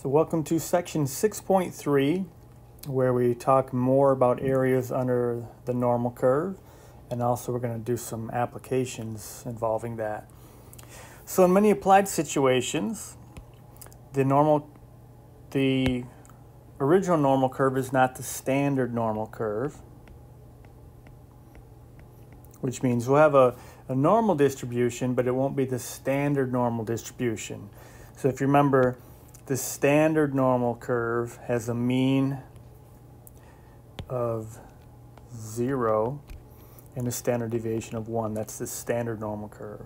So welcome to section 6.3, where we talk more about areas under the normal curve, and also we're going to do some applications involving that. So in many applied situations, the original normal curve is not the standard normal curve, which means we'll have a normal distribution, but it won't be the standard normal distribution. So if you remember, the standard normal curve has a mean of 0 and a standard deviation of 1. That's the standard normal curve.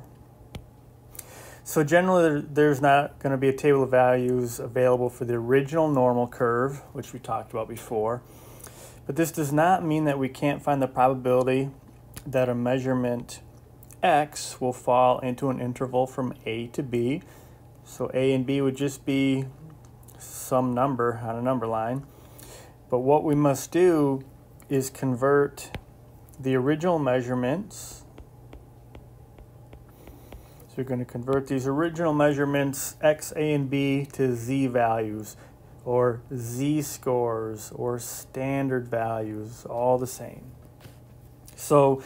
So generally, there's not going to be a table of values available for the original normal curve, which we talked about before. But this does not mean that we can't find the probability that a measurement x will fall into an interval from A to B. So A and B would just be some number on a number line. But what we must do is convert the original measurements. So you're going to convert these original measurements, x, A, and B, to z values, or z-scores, or standard values, all the same. So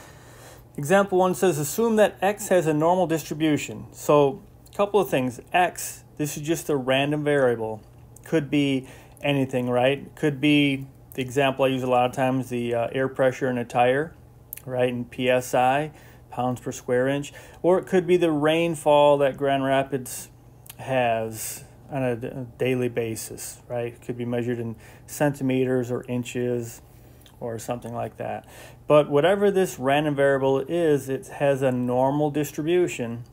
example 1 says, assume that x has a normal distribution. So a couple of things. X, this is just a random variable. Could be anything, right? Could be, the example I use a lot of times, the air pressure in a tire, right, in PSI, pounds per square inch. Or it could be the rainfall that Grand Rapids has on a daily basis, right? It could be measured in centimeters or inches or something like that. But whatever this random variable is, it has a normal distribution.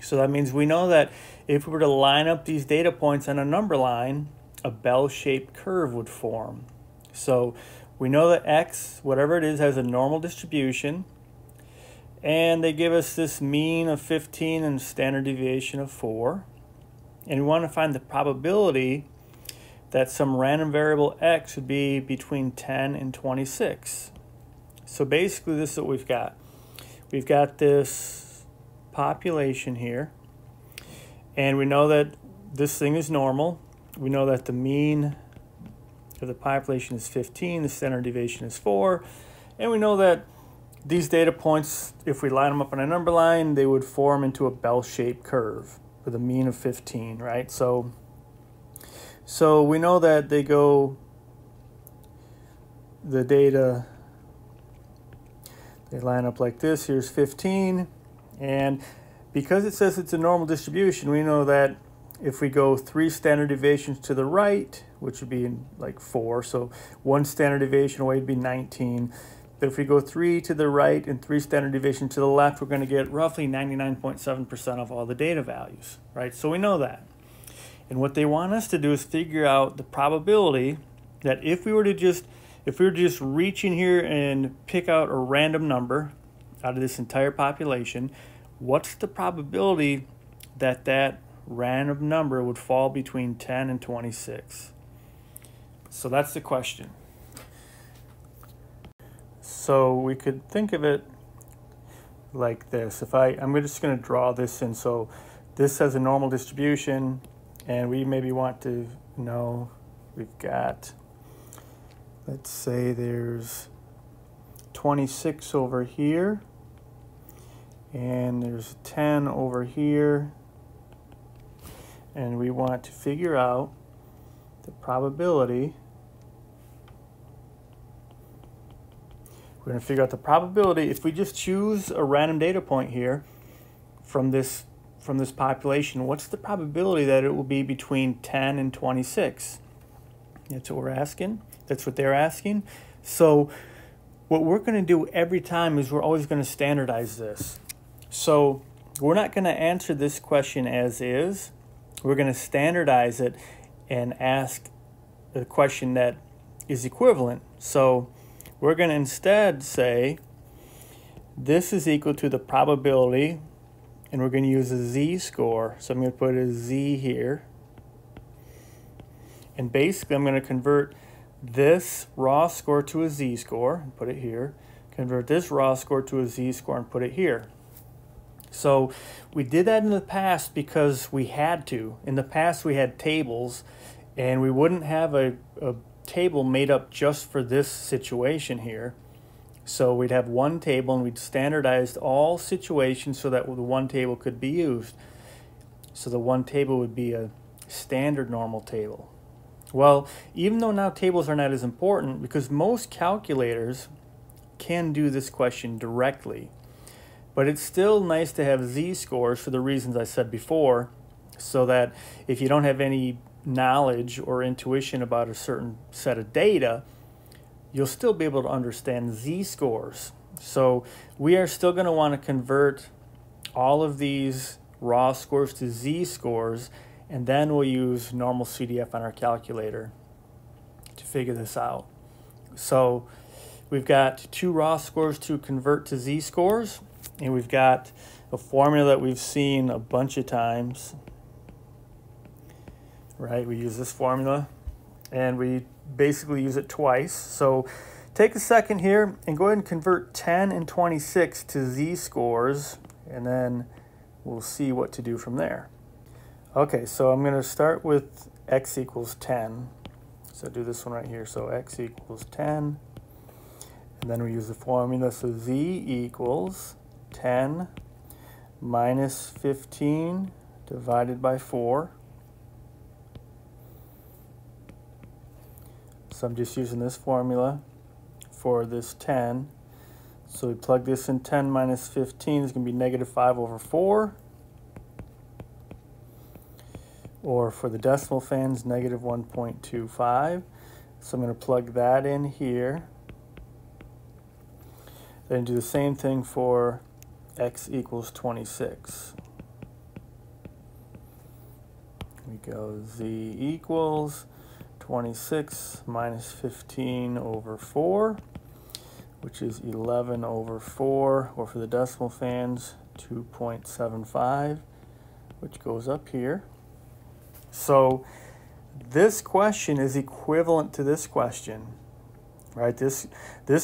So that means we know that if we were to line up these data points on a number line, a bell-shaped curve would form. So we know that x, whatever it is, has a normal distribution, and they give us this mean of 15 and standard deviation of 4. And we want to find the probability that some random variable x would be between 10 and 26. So basically this is what we've got. We've got this population here, and we know that this thing is normal. We know that the mean of the population is 15, the standard deviation is 4, and we know that these data points, if we line them up on a number line, they would form into a bell-shaped curve with a mean of 15, right? So we know that they go, the data, they line up like this. Here's 15. And because it says it's a normal distribution, we know that if we go 3 standard deviations to the right, which would be like 4, so 1 standard deviation away would be 19. But if we go 3 to the right and 3 standard deviations to the left, we're going to get roughly 99.7% of all the data values, right? So we know that. And what they want us to do is figure out the probability that if we were just reaching here and pick out a random number out of this entire population, what's the probability that that random number would fall between 10 and 26? So that's the question. So we could think of it like this. I'm just going to draw this in. So this has a normal distribution, and we maybe want to know we've got, let's say there's 26 over here, and there's 10 over here, and we want to figure out the probability. We're going to figure out the probability if we just choose a random data point here from this population. What's the probability that it will be between 10 and 26? That's what we're asking. That's what they're asking. So what we're going to do every time is we're always going to standardize this. So we're not going to answer this question as is. We're going to standardize it and ask a question that is equivalent. So we're going to instead say this is equal to the probability, and we're going to use a z-score. So I'm going to put a z here. And basically I'm going to convert this raw score to a z-score and put it here. Convert this raw score to a z-score and put it here. So we did that in the past because we had to. In the past we had tables, and we wouldn't have a table made up just for this situation here. So we'd have one table, and we'd standardized all situations so that the one table could be used. So the one table would be a standard normal table. Well, even though now tables are not as important, because most calculators can do this question directly, but it's still nice to have z-scores for the reasons I said before, so that if you don't have any knowledge or intuition about a certain set of data, you'll still be able to understand z-scores. So we are still going to want to convert all of these raw scores to z-scores, and then we'll use normal CDF on our calculator to figure this out. So we've got two raw scores to convert to z-scores, and we've got a formula that we've seen a bunch of times. Right, we use this formula, and we basically use it twice. So take a second here and go ahead and convert 10 and 26 to z-scores, and then we'll see what to do from there. Okay, so I'm going to start with x equals 10. So do this one right here. So x equals 10, and then we use the formula. So z equals 10 minus 15 divided by 4. So I'm just using this formula for this 10. So we plug this in. 10 minus 15 is going to be negative 5 over 4. Or for the decimal fans, negative 1.25. So I'm going to plug that in here. Then do the same thing for x equals 26. We go z equals 26 minus 15 over 4, which is 11 over 4, or for the decimal fans, 2.75, which goes up here. So this question is equivalent to this question, right? This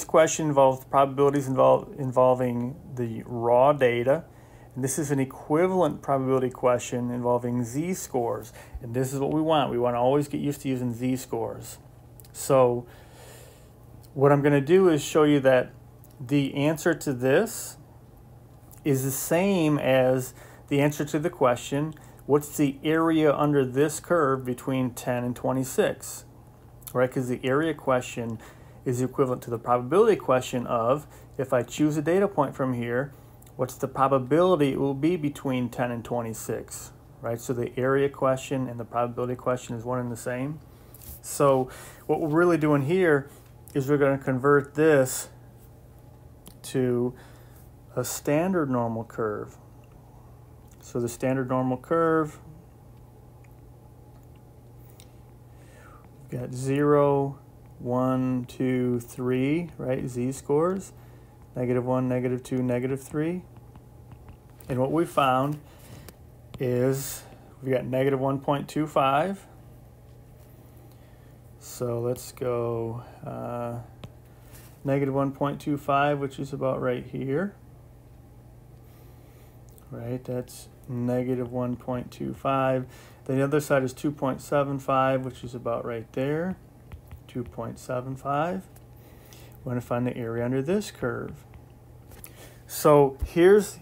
question involves probabilities involving the raw data. And this is an equivalent probability question involving z-scores. And this is what we want. We want to always get used to using z-scores. So what I'm going to do is show you that the answer to this is the same as the answer to the question, what's the area under this curve between 10 and 26? Right? Because the area question is equivalent to the probability question of, if I choose a data point from here, what's the probability it will be between 10 and 26, right? So the area question and the probability question is one and the same. So what we're really doing here is we're going to convert this to a standard normal curve. So the standard normal curve, we've got 0, 1, 2, 3, right? Z-scores. Negative 1, negative 2, negative 3. And what we found is we got negative 1.25. So let's go negative 1.25, which is about right here. Right, that's negative 1.25. Then the other side is 2.75, which is about right there. 2.75. We want to find the area under this curve. So here's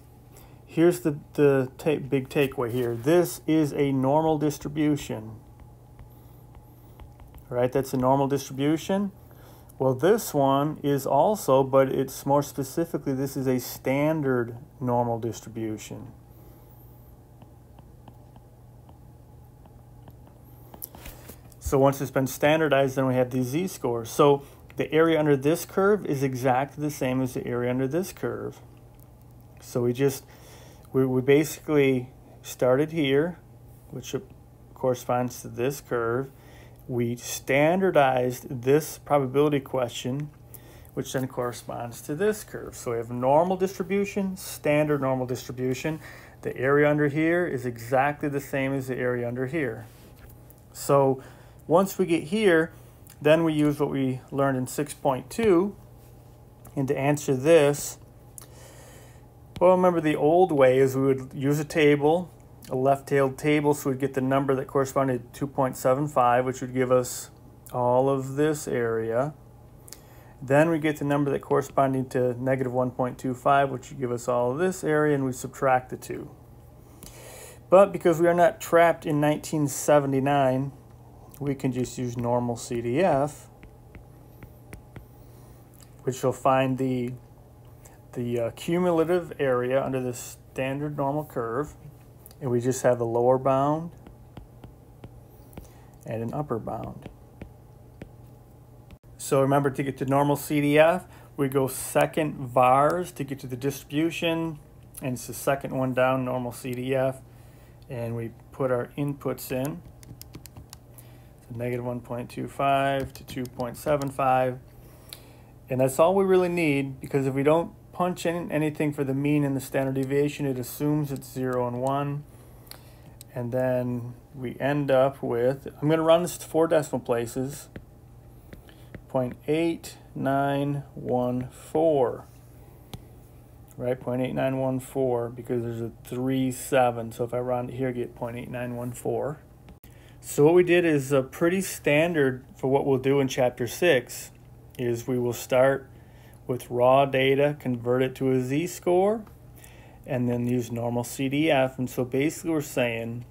the big takeaway here. This is a normal distribution. Right, that's a normal distribution. Well, this one is also, but it's more specifically, this is a standard normal distribution. So once it's been standardized, then we have these z-scores. So the area under this curve is exactly the same as the area under this curve. So we basically started here, which corresponds to this curve. We standardized this probability question, which then corresponds to this curve. So we have normal distribution, standard normal distribution. The area under here is exactly the same as the area under here. So once we get here, then we use what we learned in 6.2. And to answer this, Well, remember the old way is we would use a table, a left-tailed table, so we'd get the number that corresponded to 2.75, which would give us all of this area. Then we get the number that corresponding to negative 1.25, which would give us all of this area, and we subtract the two. But because we are not trapped in 1979, we can just use normalcdf, which will find the cumulative area under the standard normal curve, and we just have a lower bound and an upper bound. So remember, to get to normalcdf, we go second vars to get to the distribution, and it's the second one down, normalcdf, and we put our inputs in. So negative 1.25 to 2.75, and that's all we really need, because if we don't punch in anything for the mean and the standard deviation, it assumes it's 0 and 1, and then we end up with, I'm going to round this to 4 decimal places, 0.8914, right? 0.8914, because there's a 3.7, so if I round it here, I get 0.8914. So what we did is pretty standard for what we'll do in Chapter 6, is we will start with raw data, convert it to a z-score, and then use normalcdf. And so basically we're saying,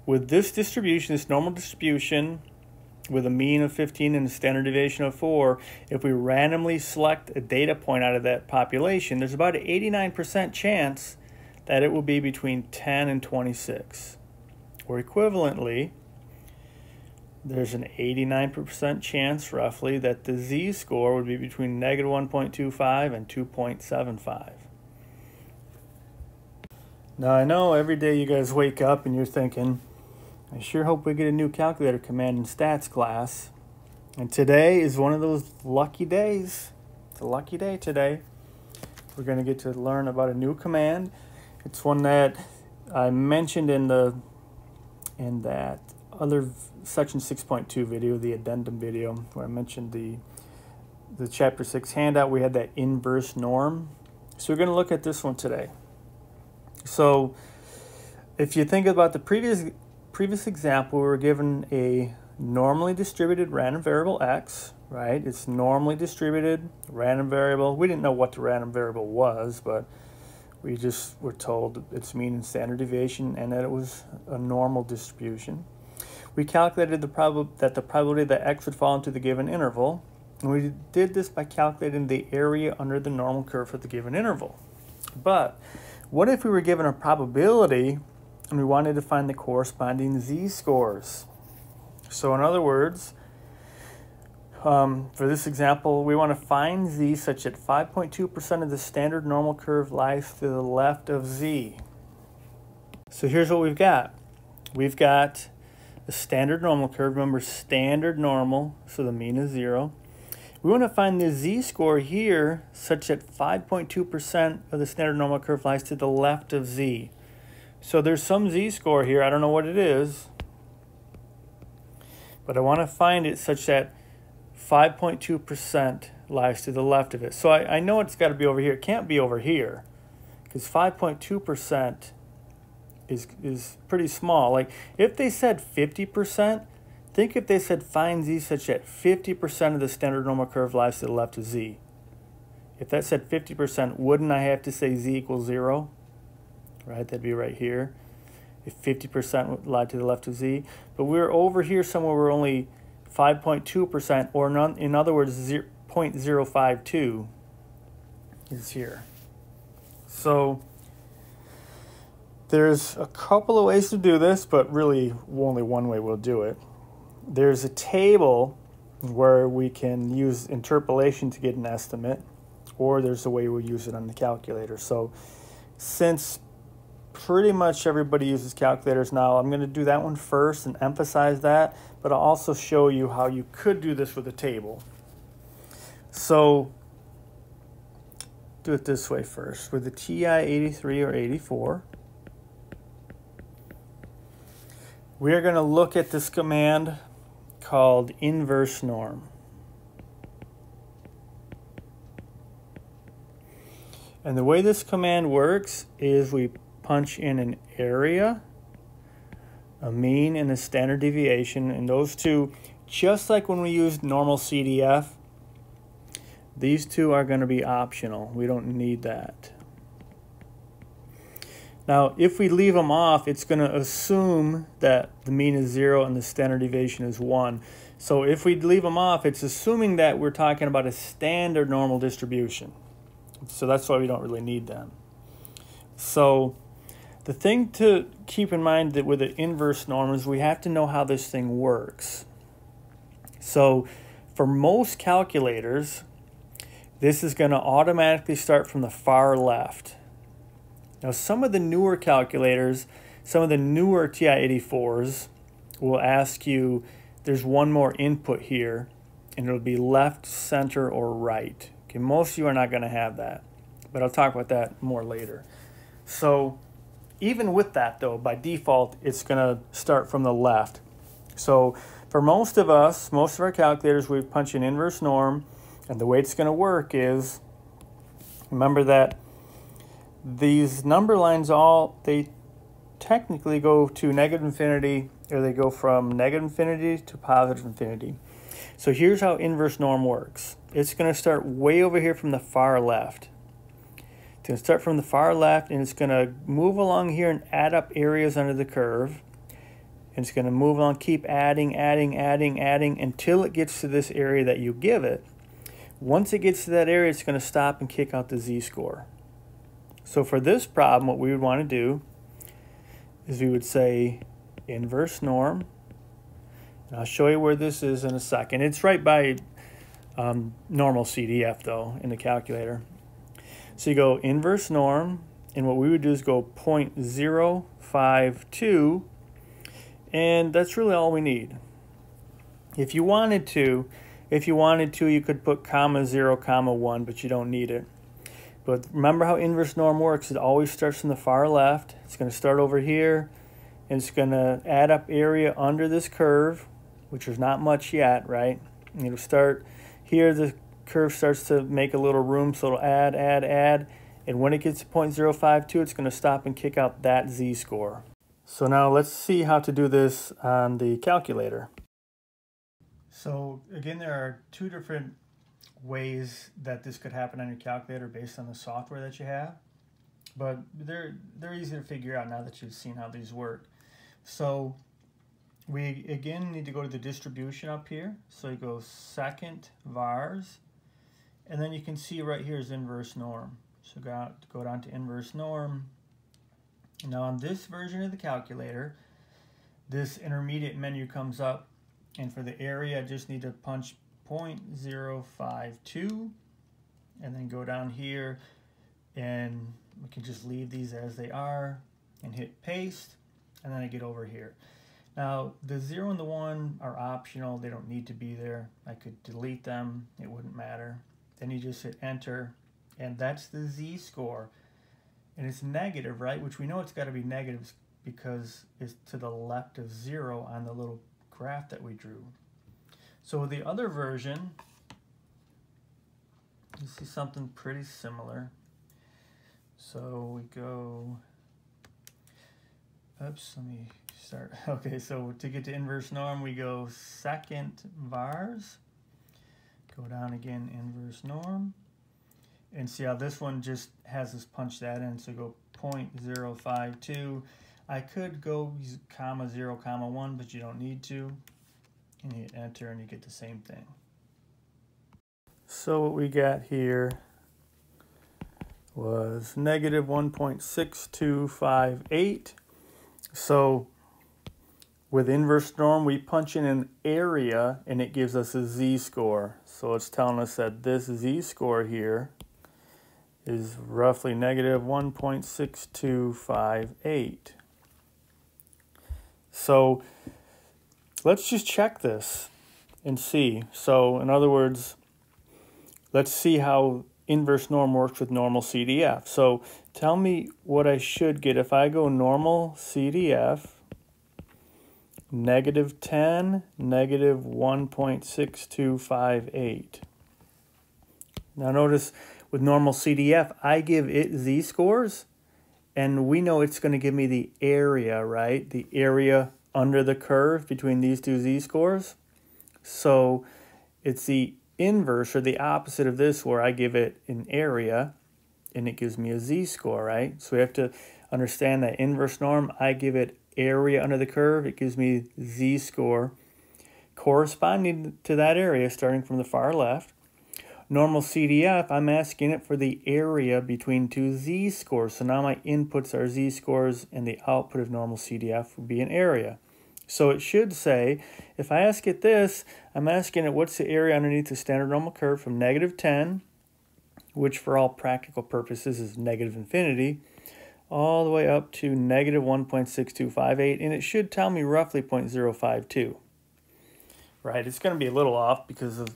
with this distribution, this normal distribution, with a mean of 15 and a standard deviation of 4, if we randomly select a data point out of that population, there's about an 89% chance that it will be between 10 and 26. Or equivalently, there's an 89% chance, roughly, that the z-score would be between negative 1.25 and 2.75. Now, I know every day you guys wake up and you're thinking, I sure hope we get a new calculator command in stats class. And today is one of those lucky days. It's a lucky day today. We're going to get to learn about a new command. It's one that I mentioned in that other section 6.2 video, the addendum video, where I mentioned the chapter 6 handout. We had that inverse norm. So we're going to look at this one today. So if you think about the previous example, we were given a normally distributed random variable x, right? It's normally distributed random variable. We didn't know what the random variable was, but we just were told its mean and standard deviation and that it was a normal distribution. We calculated the probability that x would fall into the given interval, and we did this by calculating the area under the normal curve for the given interval. But what if we were given a probability and we wanted to find the corresponding z-scores? So in other words, for this example, we want to find z such that 5.2% of the standard normal curve lies to the left of z. So here's what we've got. We've got the standard normal curve. Remember, standard normal, so the mean is 0. We want to find the z-score here such that 5.2% of the standard normal curve lies to the left of z. So there's some z-score here. I don't know what it is, but I want to find it such that 5.2% lies to the left of it. So I know it's got to be over here. It can't be over here, because 5.2% is pretty small. Like if they said 50%, think if they said find z such that 50% of the standard normal curve lies to the left of z. If that said 50%, wouldn't I have to say z equals 0? Right, that'd be right here. If 50% would lie to the left of z. But we're over here somewhere we're only 5.2%, or in other words, 0.052 is here. So there's a couple of ways to do this, but really only one way we'll do it. There's a table where we can use interpolation to get an estimate, or there's a way we'll use it on the calculator. So since pretty much everybody uses calculators now, I'm going to do that one first and emphasize that, but I'll also show you how you could do this with a table. So do it this way first. With the TI-83 or 84, we are going to look at this command called invNorm. And the way this command works is we punch in an area, a mean, and a standard deviation. And those two, just like when we used normal CDF, these two are going to be optional. We don't need that. Now, if we leave them off, it's going to assume that the mean is 0 and the standard deviation is 1. So if we leave them off, it's assuming that we're talking about a standard normal distribution. So that's why we don't really need them. So the thing to keep in mind that with the inverse norm is we have to know how this thing works. So for most calculators, this is going to automatically start from the far left. Now, some of the newer calculators, some of the newer TI-84s will ask you, there's one more input here, and it'll be left, center, or right. Okay, most of you are not going to have that, but I'll talk about that more later. So even with that, though, by default, it's going to start from the left. So for most of us, most of our calculators, we punch in inverse norm, and the way it's going to work is, remember that these number lines they technically go to negative infinity, or they go from negative infinity to positive infinity. So here's how inverse norm works. It's going to start way over here from the far left. It's going to start from the far left, and it's going to move along here and add up areas under the curve. And it's going to move along, keep adding until it gets to this area that you give it. Once it gets to that area, it's going to stop and kick out the z-score. So for this problem, what we would want to do is we would say inverse norm. And I'll show you where this is in a second. It's right by normal CDF, though, in the calculator. So you go inverse norm, and what we would do is go 0.052, and that's really all we need. If you wanted to, you could put comma 0, comma 1, but you don't need it. But remember how inverse norm works. It always starts from the far left. It's going to start over here, and it's going to add up area under this curve, which is not much yet, right? And it'll start here. The curve starts to make a little room, so it'll add. And when it gets to 0.052, it's going to stop and kick out that z-score. So now let's see how to do this on the calculator. So again, there are two different ways that this could happen on your calculator based on the software that you have, but they're easy to figure out now that you've seen how these work. So we again need to go to the distribution up here. So you go second vars, and then you can see right here is inverse norm. So go down to inverse norm. Now on this version of the calculator, this intermediate menu comes up, and for the area I just need to punch 0.052 and then go down here, and we can just leave these as they are and hit paste, and then I get over here. Now the 0 and the 1 are optional, they don't need to be there. I could delete them, it wouldn't matter. Then you just hit enter, and that's the z-score, and it's negative, right? Which we know it's got to be negative because it's to the left of 0 on the little graph that we drew. So with the other version, you see something pretty similar. So we go, oops, let me start. Okay, so to get to inverse norm, we go second vars, go down again, inverse norm, and see how this one just has us punch that in. So go 0.052. I could go comma 0, comma 1, but you don't need to. And you hit enter and you get the same thing. So what we got here was negative 1.6258. So with inverse norm, we punch in an area and it gives us a z-score. So it's telling us that this z-score here is roughly negative 1.6258. So let's just check this and see. So in other words, let's see how inverse norm works with normal CDF. So tell me what I should get if I go normal CDF, negative 10, negative 1.6258. Now notice with normal CDF, I give it z-scores, and we know it's going to give me the area, right? The area under the curve between these two z-scores. So it's the inverse or the opposite of this, where I give it an area and it gives me a z-score, right? So we have to understand that inverse norm, I give it area under the curve, it gives me z-score corresponding to that area starting from the far left. Normal CDF, I'm asking it for the area between two z-scores. So now my inputs are z-scores and the output of normal CDF will be an area. So it should say, if I ask it this, I'm asking it what's the area underneath the standard normal curve from -10, which for all practical purposes is negative infinity, all the way up to -1.6258, and it should tell me roughly 0.052. Right, it's going to be a little off because of,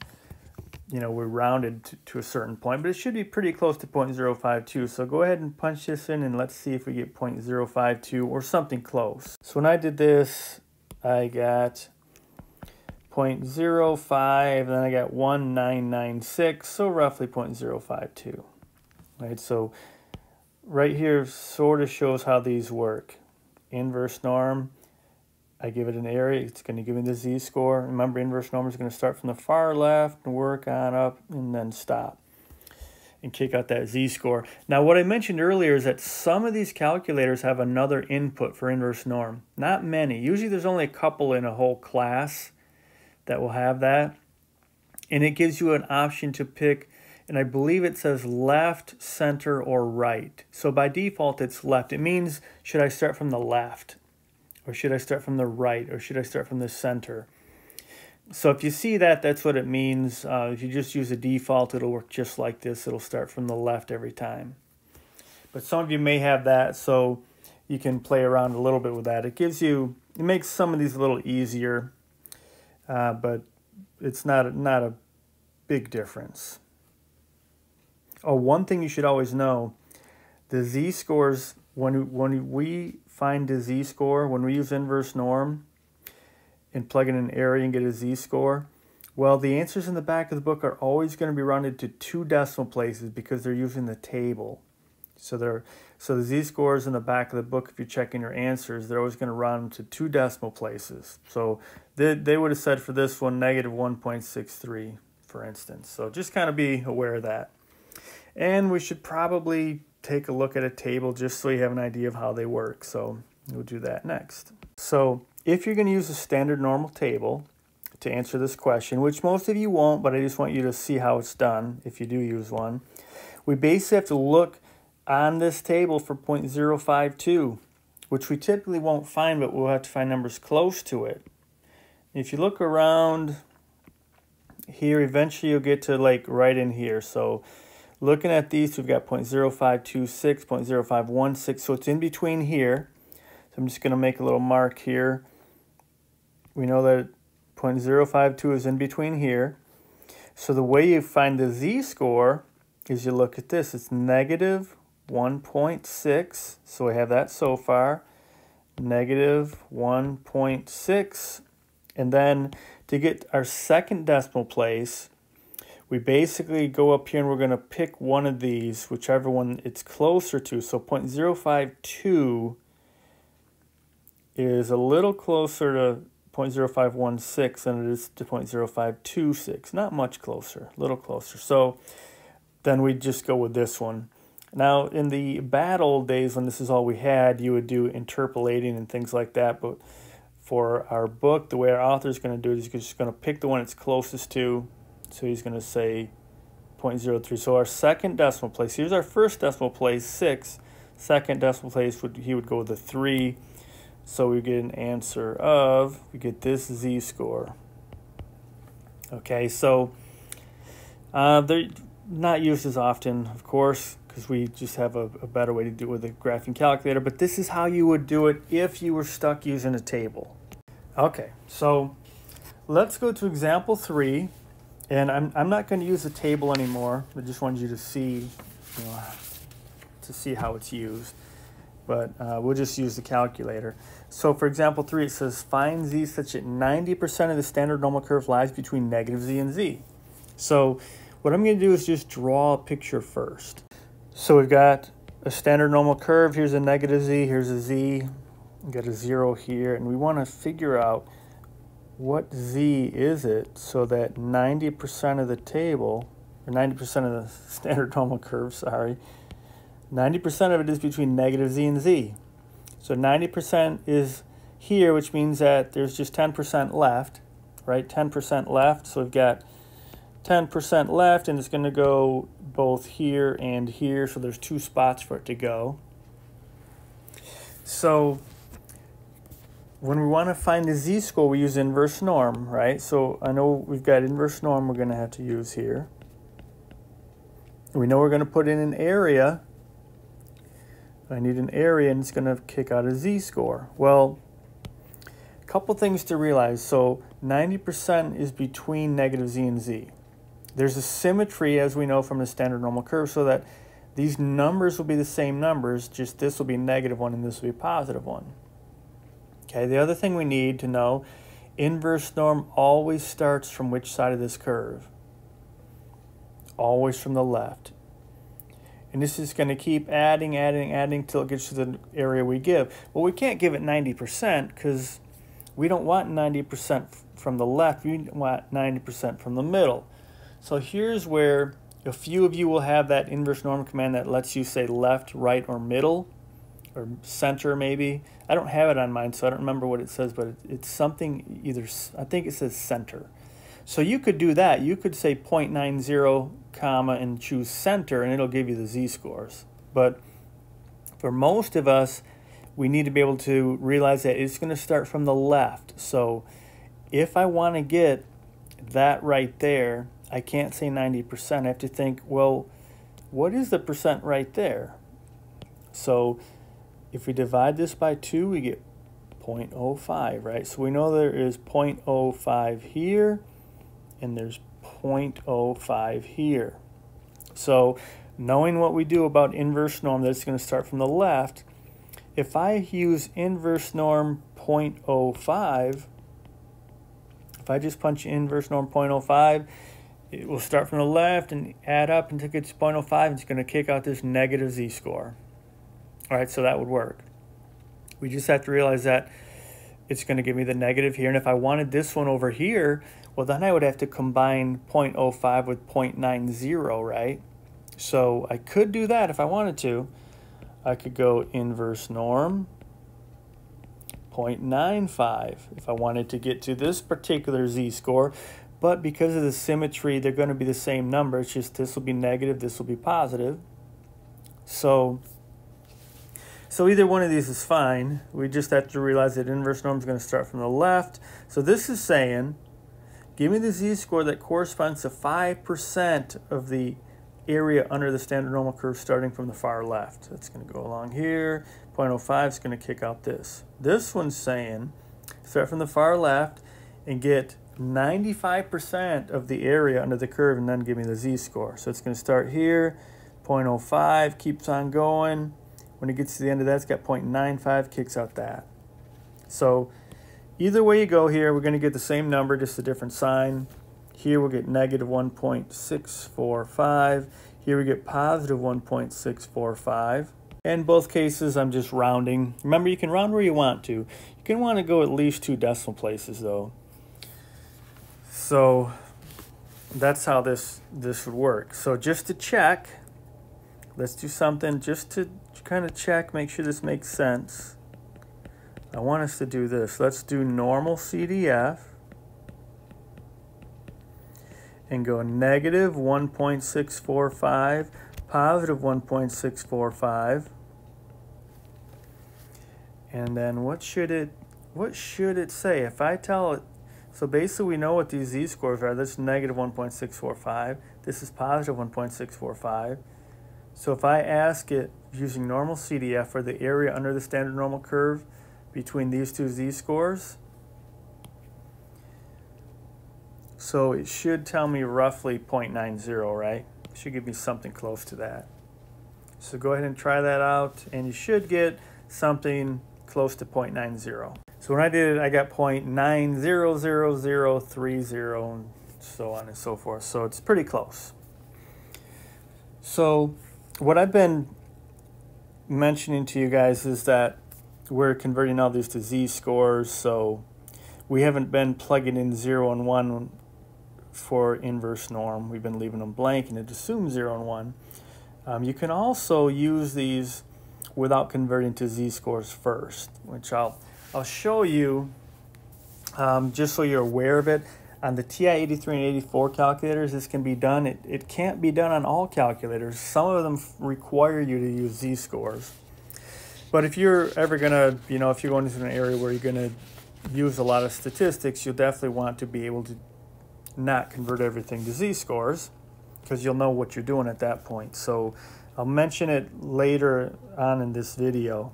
we rounded to a certain point, but it should be pretty close to 0.052. So go ahead and punch this in and let's see if we get 0.052 or something close. So when I did this, I got 0.05, then I got 1996, so roughly 0.052. Right, so right here sort of shows how these work. Inverse norm, I give it an area, it's going to give me the z-score. Remember, inverse norm is going to start from the far left and work on up and then stop and kick out that z-score. Now, what I mentioned earlier is that some of these calculators have another input for inverse norm. Not many. Usually there's only a couple in a whole class that will have that. And it gives you an option to pick, and I believe it says left, center, or right. So by default, it's left. It means, should I start from the left? Or should I start from the right? Or should I start from the center? So if you see that, that's what it means. If you just use a default, it'll work just like this. It'll start from the left every time. But some of you may have that, so you can play around a little bit with that. It makes some of these a little easier, but it's not a big difference. Oh, one thing you should always know, the z-scores, when we find a z-score, when we use inverse norm and plug in an area and get a z-score, well, the answers in the back of the book are always going to be rounded to 2 decimal places because they're using the table. So the z-scores in the back of the book, if you're checking your answers, they're always going to round to 2 decimal places. So they would have said for this one -1.63, for instance. So just kind of be aware of that. And we should probably take a look at a table just so you have an idea of how they work. So we'll do that next. So if you're going to use a standard normal table to answer this question, which most of you won't, but I just want you to see how it's done if you do use one, we basically have to look on this table for 0.052, which we typically won't find, but we'll have to find numbers close to it. If you look around here, eventually you'll get to like right in here. So looking at these, we've got 0.0526, 0.0516, so it's in between here. So I'm just going to make a little mark here. We know that 0.052 is in between here. So the way you find the z-score is you look at this. It's -1.6, so we have that so far. -1.6, and then to get our second decimal place, we basically go up here and we're going to pick one of these, whichever one it's closer to. So 0.052 is a little closer to 0.0516 than it is to 0.0526. Not much closer, a little closer. So then we just go with this one. Now, in the bad old days when this is all we had, you would do interpolating and things like that. But for our book, the way our author is going to do it is he's just going to pick the one it's closest to. So he's going to say 0.03. So our second decimal place, here's our first decimal place, 6. Second decimal place, he would go with a 3. So we get an answer of, we get this z-score. Okay, so they're not used as often, of course, because we just have a better way to do it with a graphing calculator. But this is how you would do it if you were stuck using a table. Okay, so let's go to example 3. And I'm not going to use the table anymore. I just wanted you to see, how it's used. But we'll just use the calculator. So for example 3, it says find z such that 90% of the standard normal curve lies between -z and z. So what I'm going to do is just draw a picture first. So we've got a standard normal curve. Here's a negative z, here's a z. We've got a 0 here, and we want to figure out what z is it so that 90% of the table, or 90% of the standard normal curve, sorry, 90% of it is between negative z and z. So 90% is here, which means that there's just 10% left, right? 10% left, so we've got 10% left, and it's going to go both here and here, so there's 2 spots for it to go. So when we want to find the z-score, we use inverse norm, right? So I know we've got inverse norm we're going to have to use here. We know we're going to put in an area. I need an area, and it's going to kick out a z-score. Well, a couple things to realize. So 90% is between negative z and z. There's a symmetry, as we know from the standard normal curve, so that these numbers will be the same numbers, just this will be -1 and this will be +1. Okay, the other thing we need to know, inverse norm always starts from which side of this curve? Always from the left. And this is going to keep adding till it gets to the area we give. Well, we can't give it 90% because we don't want 90% from the left. We want 90% from the middle. So here's where a few of you will have that inverse norm command that lets you say left, right, or middle, or center maybe. I don't have it on mine, so I don't remember what it says, but it's something either, I think it says center. So you could do that. You could say 0.90, comma, and choose center, and it'll give you the z-scores. But for most of us, we need to be able to realize that it's going to start from the left. So if I want to get that right there, I can't say 90%. I have to think, well, what is the percent right there? So if we divide this by 2, we get 0.05, right? So we know there is 0.05 here, and there's 0.05 here. So knowing what we do about inverse norm, that it's going to start from the left, if I use inverse norm 0.05, if I just punch inverse norm 0.05, it will start from the left and add up until it gets 0.05, and it's going to kick out this negative z-score. All right, so that would work. We just have to realize that it's going to give me the negative here. And if I wanted this one over here, well, then I would have to combine 0.05 with 0.90, right? So I could do that if I wanted to. I could go inverse norm 0.95 if I wanted to get to this particular z-score. But because of the symmetry, they're going to be the same number. It's just this will be negative, this will be positive. So either one of these is fine. We just have to realize that inverse norm is going to start from the left. So this is saying, give me the z-score that corresponds to 5% of the area under the standard normal curve starting from the far left. That's going to go along here. 0.05 is going to kick out this. This one's saying, start from the far left and get 95% of the area under the curve and then give me the z-score. So it's going to start here, 0.05, keeps on going. When it gets to the end of that, it's got 0.95, kicks out that. So either way you go here, we're going to get the same number, just a different sign. Here we'll get negative 1.645. Here we get positive 1.645. In both cases, I'm just rounding. Remember, you can round where you want to. You can want to go at least 2 decimal places, though. So that's how this would work. So just to check, let's do something just to kind of check, make sure this makes sense. I want us to do this. Let's do normalcdf and go negative 1.645, positive 1.645. And then what should it say? If I tell it, so basically we know what these z-scores are. This is negative 1.645. This is positive 1.645. So if I ask it using normalcdf for the area under the standard normal curve between these two z-scores, so it should tell me roughly 0.90, right? It should give me something close to that. So go ahead and try that out, and you should get something close to 0.90. So when I did it, I got 0.900030, and so on and so forth. So it's pretty close. So what I've been mentioning to you guys is that we're converting all these to z-scores, so we haven't been plugging in 0 and 1 for inverse norm. We've been leaving them blank, and it assumes 0 and 1. You can also use these without converting to z-scores first, which I'll show you just so you're aware of it. On the TI 83 and 84 calculators, this can be done. It can't be done on all calculators. Some of them require you to use z-scores. But if you're ever going to, if you're going into an area where you're going to use a lot of statistics, you'll definitely want to be able to not convert everything to z-scores, because you'll know what you're doing at that point. So I'll mention it later on in this video.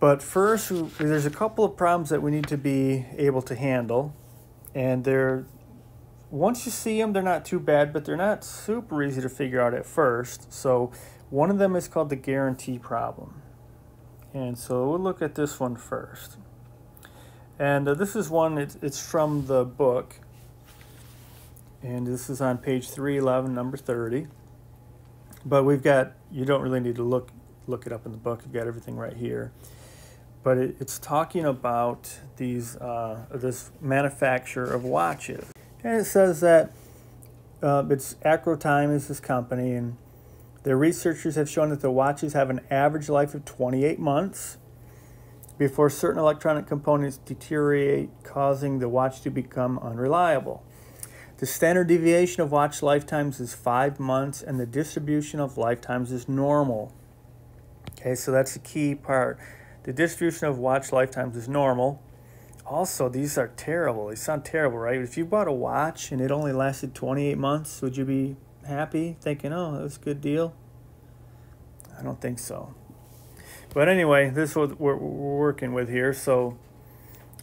But first, there's a couple of problems that we need to be able to handle. And once you see them, they're not too bad, but they're not super easy to figure out at first. So one of them is called the guarantee problem. And so we'll look at this one first. And this is one, it's from the book. And this is on page 311, number 30. But you don't really need to look it up in the book. You've got everything right here. But it's talking about this manufacturer of watches. And it says that it's Acrotime is this company, and their researchers have shown that the watches have an average life of 28 months before certain electronic components deteriorate, causing the watch to become unreliable. The standard deviation of watch lifetimes is 5 months, and the distribution of lifetimes is normal. Okay, so that's the key part. The distribution of watch lifetimes is normal. Also, these are terrible. They sound terrible, right? If you bought a watch and it only lasted 28 months, would you be happy, thinking, oh, that was a good deal? I don't think so. But anyway, this is what we're working with here. So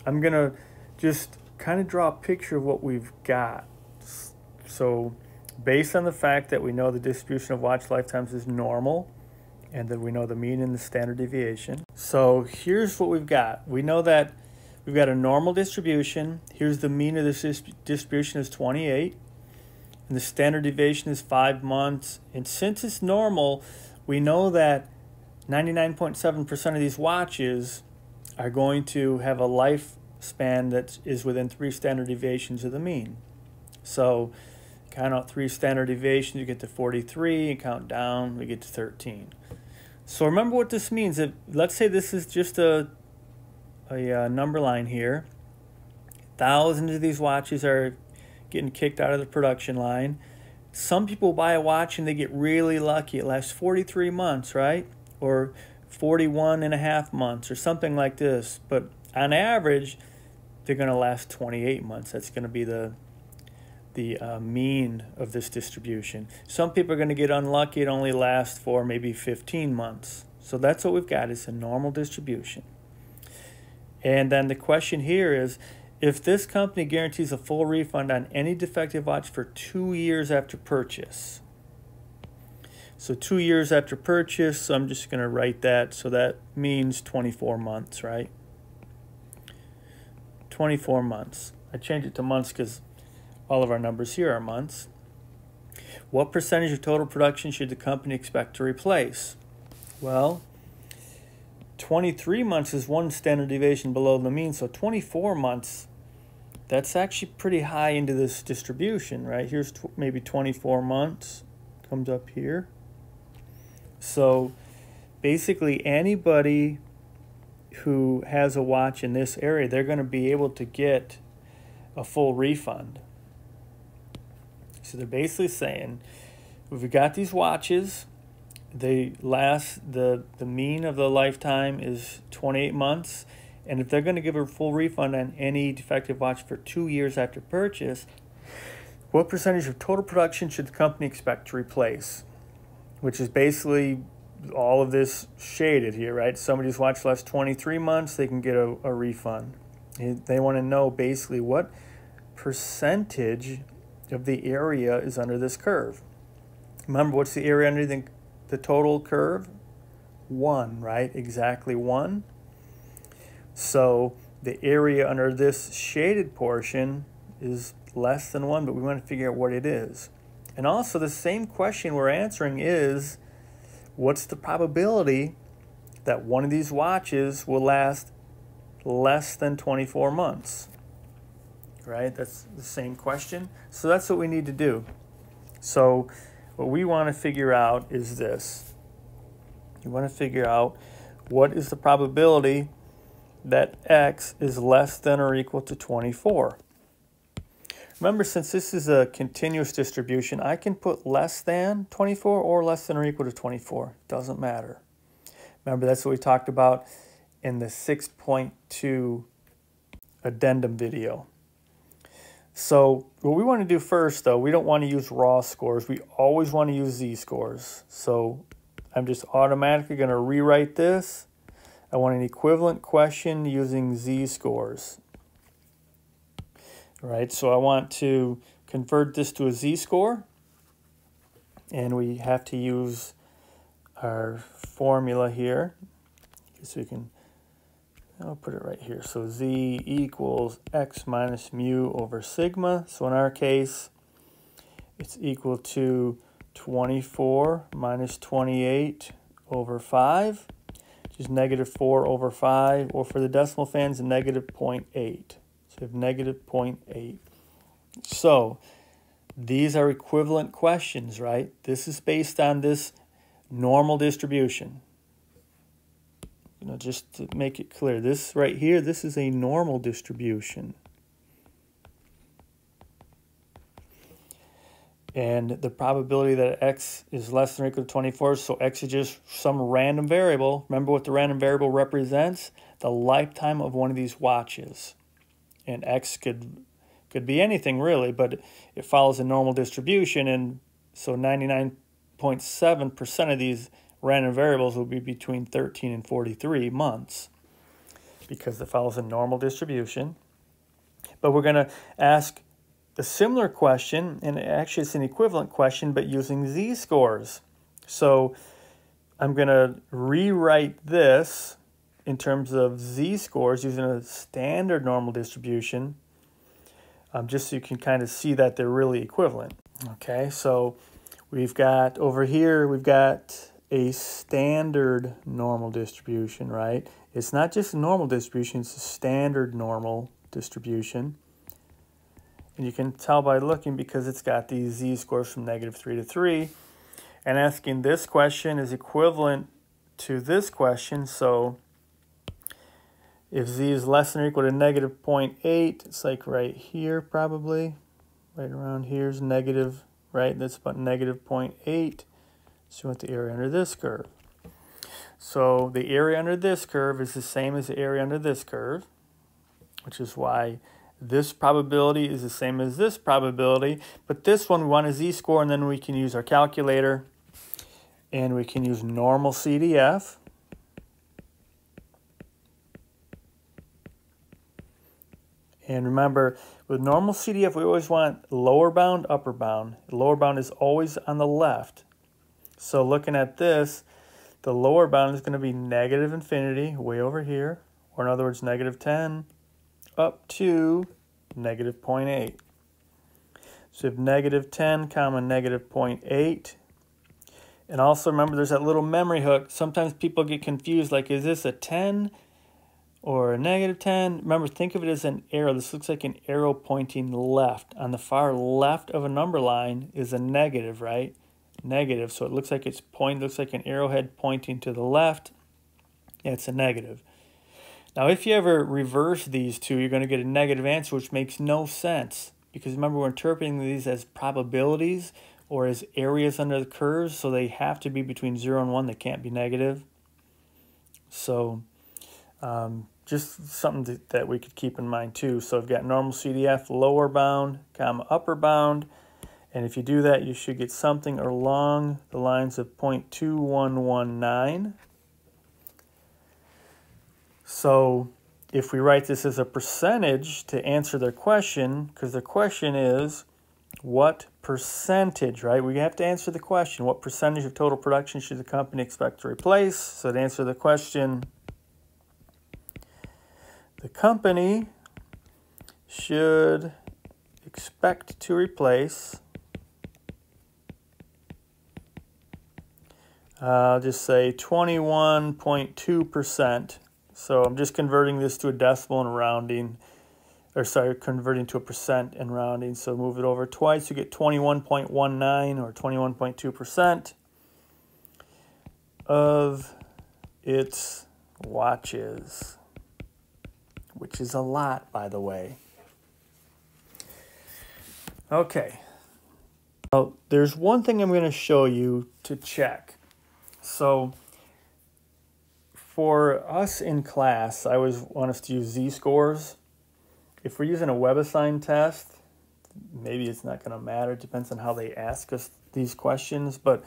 I'm going to just kind of draw a picture of what we've got. So based on the fact that we know the distribution of watch lifetimes is normal, and that we know the mean and the standard deviation. So here's what we've got. We know that we've got a normal distribution. Here's the mean of this distribution is 28. And the standard deviation is 5 months. And since it's normal, we know that 99.7% of these watches are going to have a lifespan that is within 3 standard deviations of the mean. So count out 3 standard deviations, you get to 43, and count down, we get to 13. So remember what this means. Let's say this is just a number line here. Thousands of these watches are getting kicked out of the production line. Some people buy a watch and they get really lucky. It lasts 43 months, right? Or 41 and a half months or something like this. But on average, they're going to last 28 months. That's going to be the mean of this distribution. Some people are going to get unlucky. It only lasts for maybe 15 months. So that's what we've got, is a normal distribution. And then the question here is, if this company guarantees a full refund on any defective watch for 2 years after purchase. So 2 years after purchase, so I'm just going to write that. So that means 24 months, right? 24 months. I changed it to months because all of our numbers here are months. What percentage of total production should the company expect to replace? Well, 23 months is 1 standard deviation below the mean, so 24 months, that's actually pretty high into this distribution, right? Here's maybe 24 months, comes up here. So basically anybody who has a watch in this area, they're going to be able to get a full refund. So they're basically saying, if we got these watches, they last, the mean of the lifetime is 28 months, and if they're going to give a full refund on any defective watch for 2 years after purchase, what percentage of total production should the company expect to replace? Which is basically all of this shaded here, right? Somebody's watch lasts 23 months, they can get a refund. They want to know basically what percentage of the area is under this curve. Remember, what's the area under the total curve? 1, right? Exactly 1. So the area under this shaded portion is less than 1, but we want to figure out what it is. And also the same question we're answering is, what's the probability that one of these watches will last less than 24 months? Right? That's the same question. So that's what we need to do. So what we want to figure out is this. You want to figure out what is the probability that x is less than or equal to 24. Remember, since this is a continuous distribution, I can put less than 24 or less than or equal to 24. Doesn't matter. Remember, that's what we talked about in the 6.2 addendum video. So what we want to do first, though, we don't want to use raw scores. We always want to use z-scores. So I'm just automatically going to rewrite this. I want an equivalent question using z-scores. All right, so I want to convert this to a z-score. And we have to use our formula here. So we can, I'll put it right here. So z equals x minus mu over sigma. So in our case, it's equal to 24 minus 28 over 5, which is negative 4 over 5, or for the decimal fans, negative 0.8. So we have negative 0.8. So these are equivalent questions, right? This is based on this normal distribution. You know, just to make it clear, this right here, this is a normal distribution. And the probability that x is less than or equal to 24, so x is just some random variable. Remember what the random variable represents? The lifetime of one of these watches. And x could be anything really, but it follows a normal distribution, and so 99.7% of these random variables will be between 13 and 43 months because it follows a normal distribution. But we're going to ask a similar question, and actually it's an equivalent question, but using z-scores. So I'm going to rewrite this in terms of z-scores using a standard normal distribution, just so you can kind of see that they're really equivalent. Okay, so we've got over here, we've got a standard normal distribution, right? It's not just a normal distribution, it's a standard normal distribution. And you can tell by looking because it's got these z-scores from negative 3 to 3. And asking this question is equivalent to this question. So if z is less than or equal to negative 0.8, it's like right here probably. Right around here is negative, right? That's about negative 0.8. So we want the area under this curve. So the area under this curve is the same as the area under this curve, which is why this probability is the same as this probability, but this one we want a z-score, and then we can use our calculator, and we can use normal CDF. And remember, with normal CDF, we always want lower bound, upper bound. The lower bound is always on the left. So looking at this, the lower bound is going to be negative infinity, way over here, or in other words, negative 10. Up to negative 0.8. So you have negative 10 comma negative 0.8. And also remember there's that little memory hook. Sometimes people get confused, like is this a 10 or a negative 10? Remember, think of it as an arrow. This looks like an arrow pointing left. On the far left of a number line is a negative, right? Negative. So it looks like it's pointing, looks like an arrowhead pointing to the left. It's a negative. Now, if you ever reverse these two, you're going to get a negative answer, which makes no sense. Because remember, we're interpreting these as probabilities or as areas under the curves, so they have to be between 0 and 1. They can't be negative. So just something that we could keep in mind, too. So I've got normal CDF, lower bound, comma, upper bound. And if you do that, you should get something along the lines of 0.2119. So if we write this as a percentage to answer their question, because the question is what percentage, right? We have to answer the question, what percentage of total production should the company expect to replace? So to answer the question, the company should expect to replace I'll just say 21.2%. So I'm just converting this to a decimal and rounding, or sorry, converting to a percent and rounding. So move it over twice, you get 21.19 or 21.2% of its watches, which is a lot, by the way. Okay. Now, there's one thing I'm going to show you to check. So for us in class, I always want us to use z-scores. If we're using a web-assigned test, maybe it's not going to matter. It depends on how they ask us these questions. But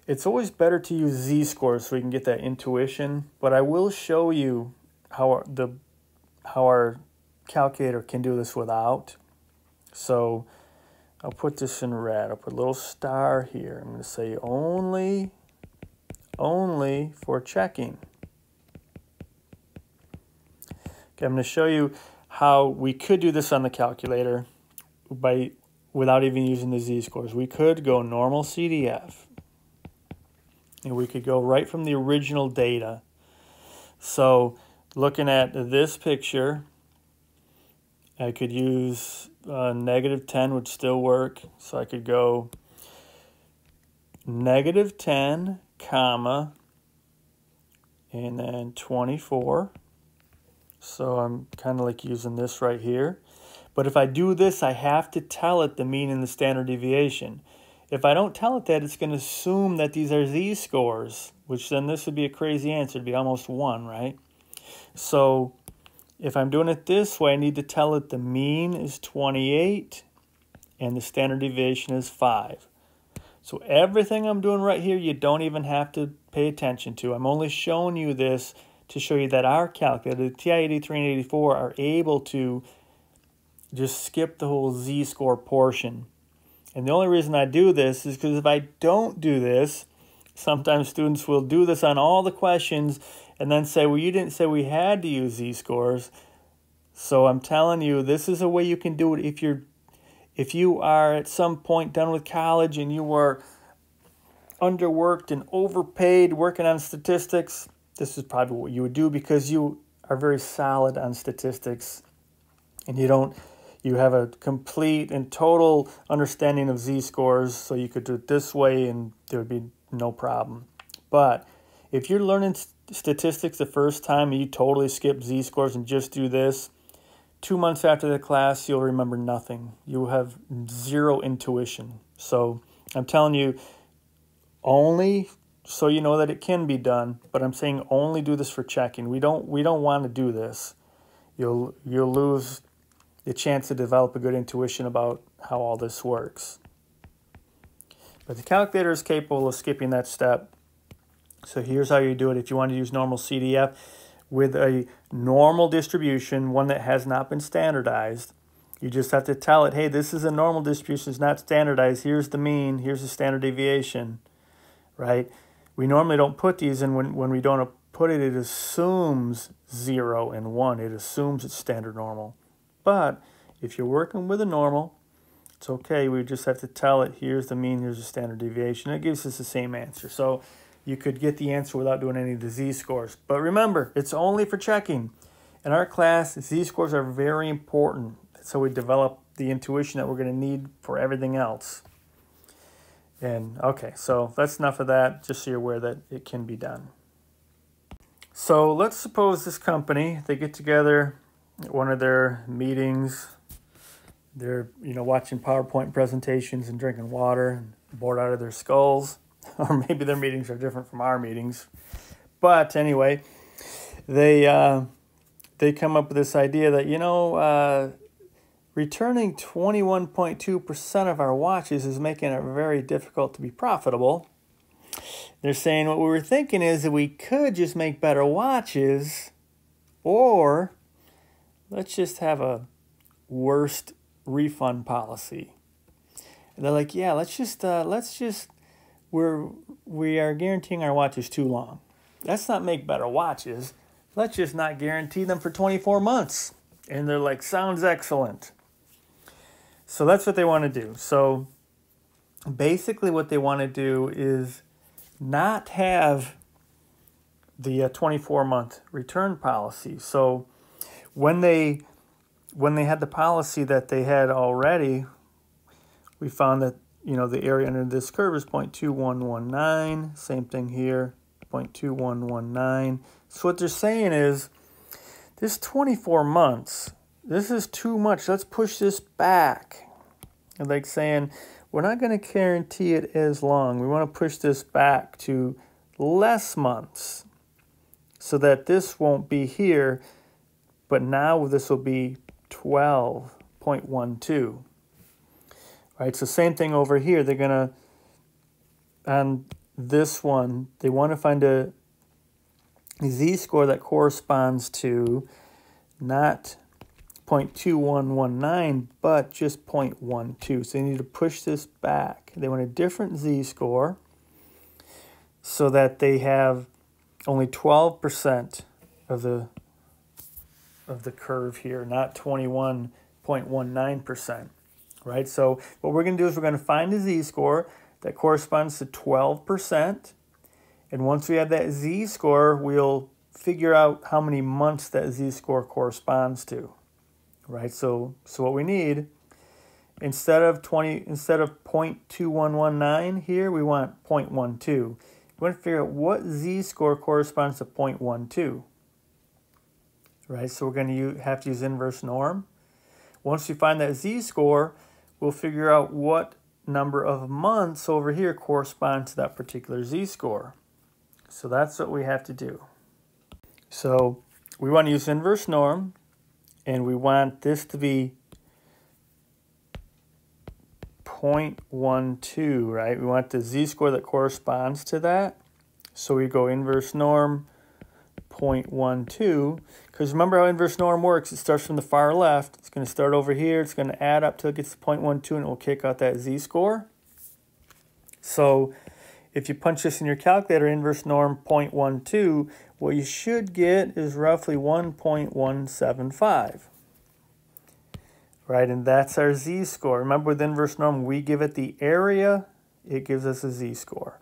it's always better to use z-scores so we can get that intuition. But I will show you how our calculator can do this without. So I'll put this in red. I'll put a little star here. I'm going to say only for checking. Okay, I'm going to show you how we could do this on the calculator without even using the z-scores. We could go normal CDF, and we could go right from the original data. So looking at this picture, I could use -10 would still work. So I could go -10, comma, and then 24. So I'm kind of like using this right here. But if I do this, I have to tell it the mean and the standard deviation. If I don't tell it that, it's going to assume that these are z-scores, which then this would be a crazy answer. It'd be almost 1, right? So if I'm doing it this way, I need to tell it the mean is 28 and the standard deviation is 5. So everything I'm doing right here, you don't even have to pay attention to. I'm only showing you this to show you that our calculator, the TI-83 and 84, are able to just skip the whole z-score portion. And the only reason I do this is because if I don't do this, sometimes students will do this on all the questions and then say, well, you didn't say we had to use z-scores. So I'm telling you, this is a way you can do it if you are at some point done with college and you were underworked and overpaid working on statistics. This is probably what you would do because you are very solid on statistics and you have a complete and total understanding of z-scores, so you could do it this way and there would be no problem. But if you're learning statistics the first time and you totally skip z-scores and just do this, 2 months after the class, you'll remember nothing. You have zero intuition. So I'm telling you, only so you know that it can be done, but I'm saying only do this for checking. We don't want to do this. You'll lose the chance to develop a good intuition about how all this works. But the calculator is capable of skipping that step. So here's how you do it. If you want to use normal CDF with a normal distribution, one that has not been standardized, you just have to tell it, hey, this is a normal distribution, it's not standardized. Here's the mean, here's the standard deviation, right? We normally don't put these in. When we don't put it, it assumes 0 and 1. It assumes it's standard normal. But if you're working with a normal, it's okay. We just have to tell it, here's the mean, here's the standard deviation. It gives us the same answer. So you could get the answer without doing any of the z-scores. But remember, it's only for checking. In our class, z-scores are very important. So we develop the intuition that we're going to need for everything else. And okay, so that's enough of that, just so you're aware that it can be done. So let's suppose this company, they get together at one of their meetings. They're watching PowerPoint presentations and drinking water and bored out of their skulls. Or maybe their meetings are different from our meetings. But anyway, they come up with this idea that, returning 21.2% of our watches is making it very difficult to be profitable. They're saying what we were thinking is that we could just make better watches, or let's just have a worst refund policy. And they're like, yeah, we are guaranteeing our watches too long. Let's not make better watches. Let's just not guarantee them for 24 months. And they're like, sounds excellent. So that's what they want to do. So basically what they want to do is not have the 24-month return policy. So when they had the policy that they had already, we found that, you know, the area under this curve is 0.2119. Same thing here, 0.2119. So what they're saying is, this 24 months, this is too much. Let's push this back. And like saying, we're not going to guarantee it as long. We want to push this back to less months so that this won't be here, but now this will be 12.12. Right, so same thing over here. They're going to, on this one, they want to find a z-score that corresponds to not 0.2119, but just 0.12. So they need to push this back. They want a different z-score so that they have only 12% of the curve here, not 21.19%. Right? So what we're going to do is we're going to find a z-score that corresponds to 12%. And once we have that z-score, we'll figure out how many months that z-score corresponds to. Right? So what we need, instead of 0.2119 here, we want 0.12. We want to figure out what z-score corresponds to 0.12. Right? So we're going to have to use inverse norm. Once we find that z-score, we'll figure out what number of months over here correspond to that particular z-score. So that's what we have to do. So we want to use inverse norm, and we want this to be 0.12, right? We want the z-score that corresponds to that. So we go inverse norm 0.12, because remember how inverse norm works. It starts from the far left. It's going to start over here. It's going to add up till it gets to 0.12, and it will kick out that z-score. So if you punch this in your calculator, inverse norm 0.12, what you should get is roughly 1.175. Right, and that's our z-score. Remember, with inverse norm, we give it the area. It gives us a z-score.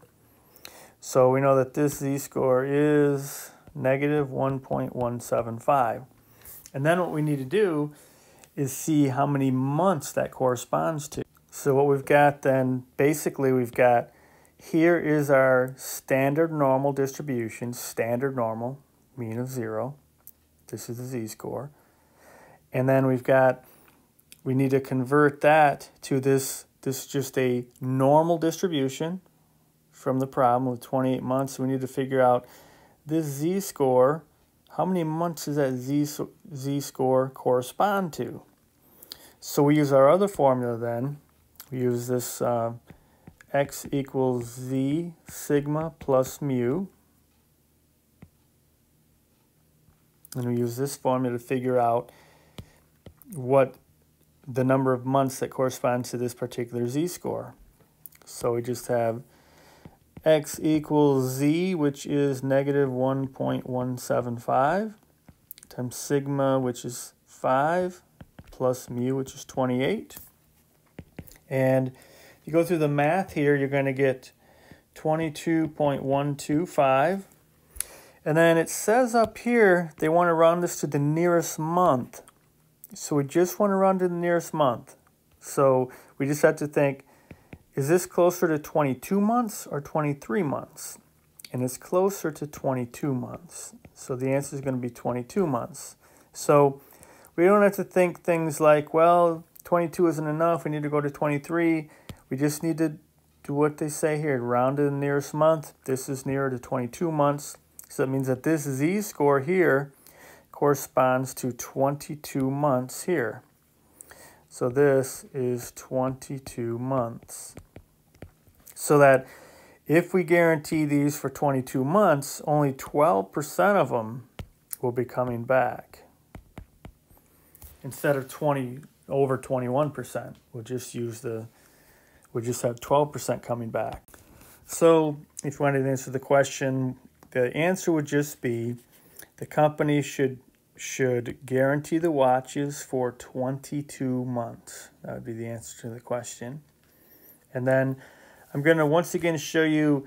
So we know that this z-score is negative 1.175. And then what we need to do is see how many months that corresponds to. So what we've got then, basically we've got, here is our standard normal distribution, standard normal, mean of 0. This is the z-score. And then we need to convert that to this is just a normal distribution from the problem with 28 months. So we need to figure out this z-score, how many months does that z-score correspond to? So we use our other formula then. We use this x equals z sigma plus mu. And we use this formula to figure out what the number of months that corresponds to this particular z-score. So we just have x equals z, which is negative 1.175, times sigma, which is 5, plus mu, which is 28. And you go through the math here, you're going to get 22.125. And then it says up here, they want to round this to the nearest month. So we just want to round to the nearest month. So we just have to think, is this closer to 22 months or 23 months? And it's closer to 22 months. So the answer is going to be 22 months. So we don't have to think things like, well, 22 isn't enough, we need to go to 23. We just need to do what they say here, round to the nearest month. This is nearer to 22 months. So that means that this z-score here corresponds to 22 months here. So this is 22 months. So that if we guarantee these for 22 months, only 12% of them will be coming back. Instead of over 21%, we'll just have 12% coming back. So if you wanted to answer the question, the answer would just be the company should guarantee the watches for 22 months. That would be the answer to the question. And then I'm going to once again show you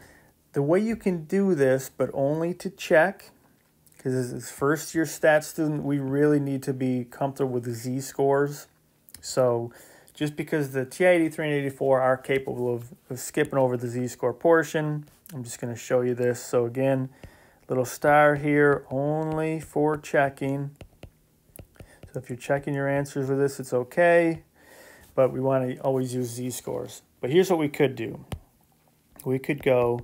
the way you can do this, but only to check, because as a first-year stats student, we really need to be comfortable with the z-scores. So just because the TI 83 and 84 are capable of skipping over the z-score portion, I'm just going to show you this. So again, little star here, only for checking. So if you're checking your answers with this, it's okay, but we want to always use z-scores. But here's what we could do. We could go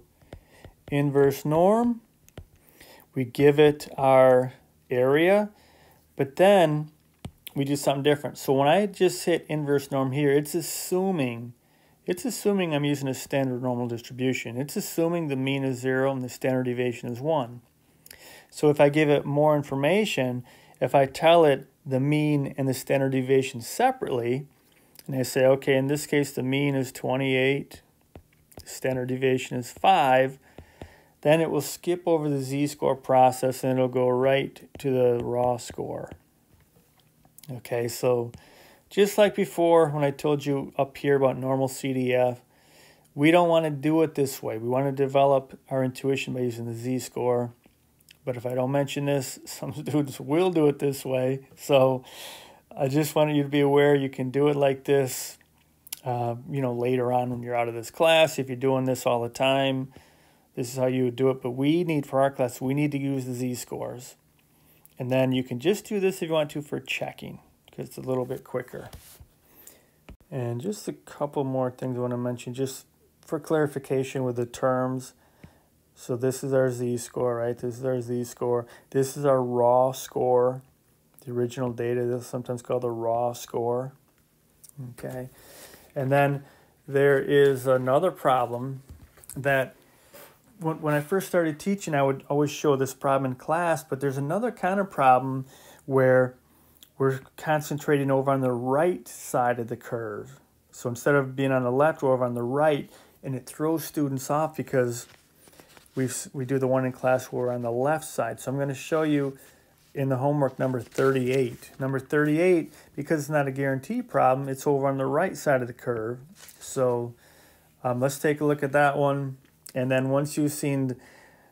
inverse norm. We give it our area, but then we do something different. So when I just hit inverse norm here, it's assuming I'm using a standard normal distribution. It's assuming the mean is 0 and the standard deviation is 1. So if I give it more information, if I tell it the mean and the standard deviation separately, and I say, okay, in this case, the mean is 28, the standard deviation is 5, then it will skip over the z-score process and it'll go right to the raw score. Okay, so just like before when I told you up here about normal CDF, we don't want to do it this way. We want to develop our intuition by using the z-score. But if I don't mention this, some students will do it this way. So I just wanted you to be aware you can do it like this, later on when you're out of this class. If you're doing this all the time, this is how you would do it. But we need, for our class, we need to use the z-scores. And then you can just do this if you want to for checking, because it's a little bit quicker. And just a couple more things I want to mention, just for clarification with the terms. So this is our z-score, right? This is our z-score. This is our raw score, the original data. This is sometimes called the raw score. Okay. And then there is another problem that when I first started teaching, I would always show this problem in class, but there's another kind of problem where we're concentrating over on the right side of the curve. So instead of being on the left, we're over on the right, and it throws students off because we do the one in class where we're on the left side. So I'm going to show you in the homework number 38. Number 38, because it's not a guarantee problem, it's over on the right side of the curve. So let's take a look at that one. And then once you've seen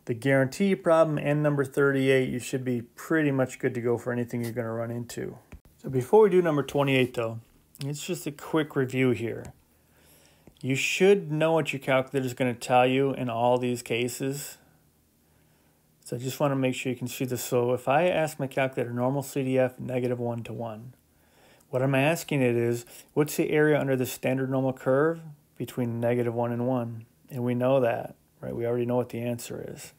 the guarantee problem and number 38, you should be pretty much good to go for anything you're going to run into. So before we do number 28, though, it's just a quick review here. You should know what your calculator is going to tell you in all these cases. So I just want to make sure you can see this. So if I ask my calculator normal CDF -1 to 1, what I'm asking it is, what's the area under the standard normal curve between -1 and 1? And we know that, right? We already know what the answer is.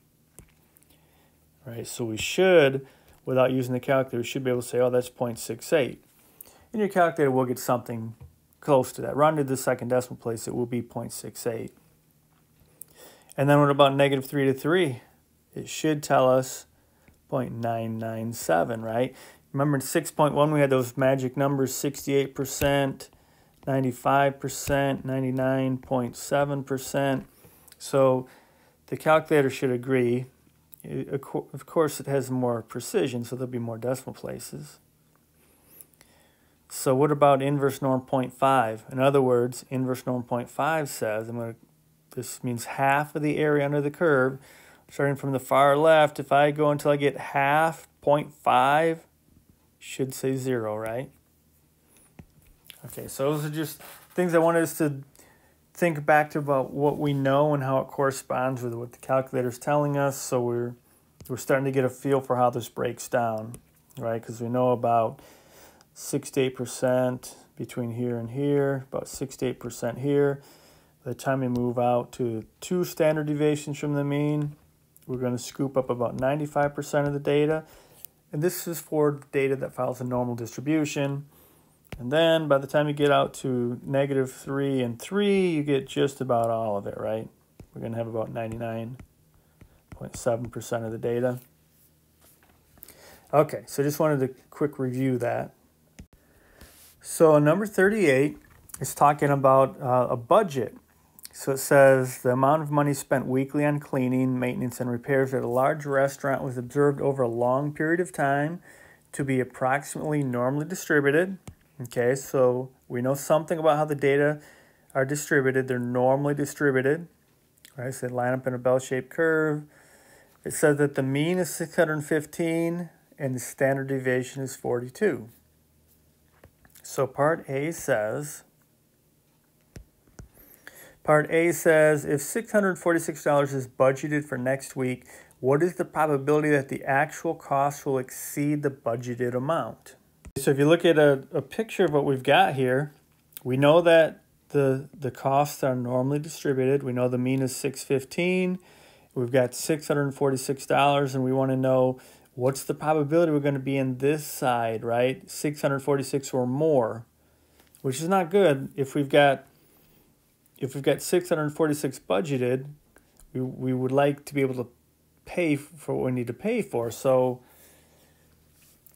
Right, so we should, without using the calculator, we should be able to say, oh, that's 0.68. And your calculator will get something close to that. Round to the second decimal place, it will be 0.68. And then what about -3 to 3? It should tell us 0.997, right? Remember in 6.1 we had those magic numbers, 68%, 95%, 99.7%. So the calculator should agree. Of course, it has more precision, so there'll be more decimal places. So what about inverse norm 0.5? In other words, inverse norm 0.5 says, this means half of the area under the curve. Starting from the far left, if I go until I get half, 0.5 should say 0, right? Okay, so those are just things I wanted us to think back to about what we know and how it corresponds with what the calculator is telling us. So we're starting to get a feel for how this breaks down, right? Because we know about 68% between here and here, about 68% here. By the time we move out to 2 standard deviations from the mean, we're going to scoop up about 95% of the data. And this is for data that follows a normal distribution. And then by the time you get out to -3 and 3, you get just about all of it, right? We're going to have about 99.7% of the data. Okay, so just wanted to quick review that. So number 38 is talking about a budget. So it says the amount of money spent weekly on cleaning, maintenance, and repairs at a large restaurant was observed over a long period of time to be approximately normally distributed. Okay, so we know something about how the data are distributed. They're normally distributed right? So they line up in a bell-shaped curve. It says that the mean is 615 and the standard deviation is 42. So part A says if $646 is budgeted for next week, what is the probability that the actual cost will exceed the budgeted amount? So if you look at a picture of what we've got here, we know that the costs are normally distributed. We know the mean is 615. We've got $646, and we want to know what's the probability we're going to be in this side, right? 646 or more, which is not good. If we've got 646 budgeted, we would like to be able to pay for what we need to pay for. So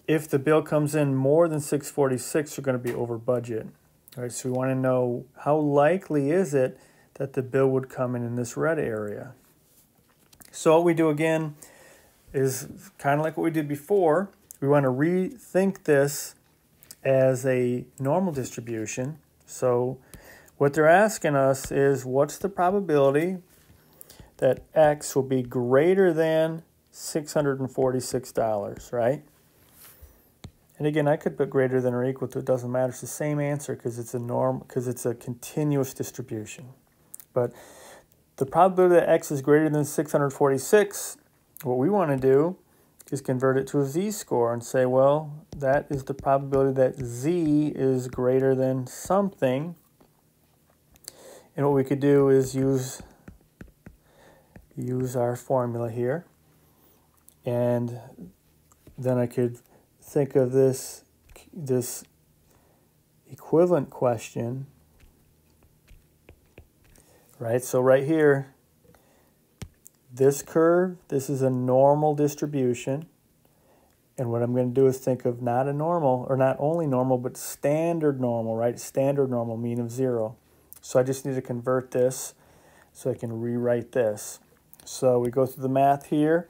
if the bill comes in more than 646, we're going to be over budget. All right, so we want to know how likely is it that the bill would come in this red area. So what we do again is kind of like what we did before. We want to rethink this as a normal distribution. So what they're asking us is, what's the probability that X will be greater than $646, right? And again, I could put greater than or equal to, it doesn't matter. It's the same answer because it's a continuous distribution. But the probability that X is greater than 646, what we want to do is convert it to a z-score and say, well, that is the probability that z is greater than something. And what we could do is use our formula here. And then I could think of this equivalent question, right? So right here, this curve, this is a normal distribution. And what I'm going to do is think of not a normal, or not only normal, but standard normal, right? Standard normal, mean of 0. So I just need to convert this so I can rewrite this. So we go through the math here,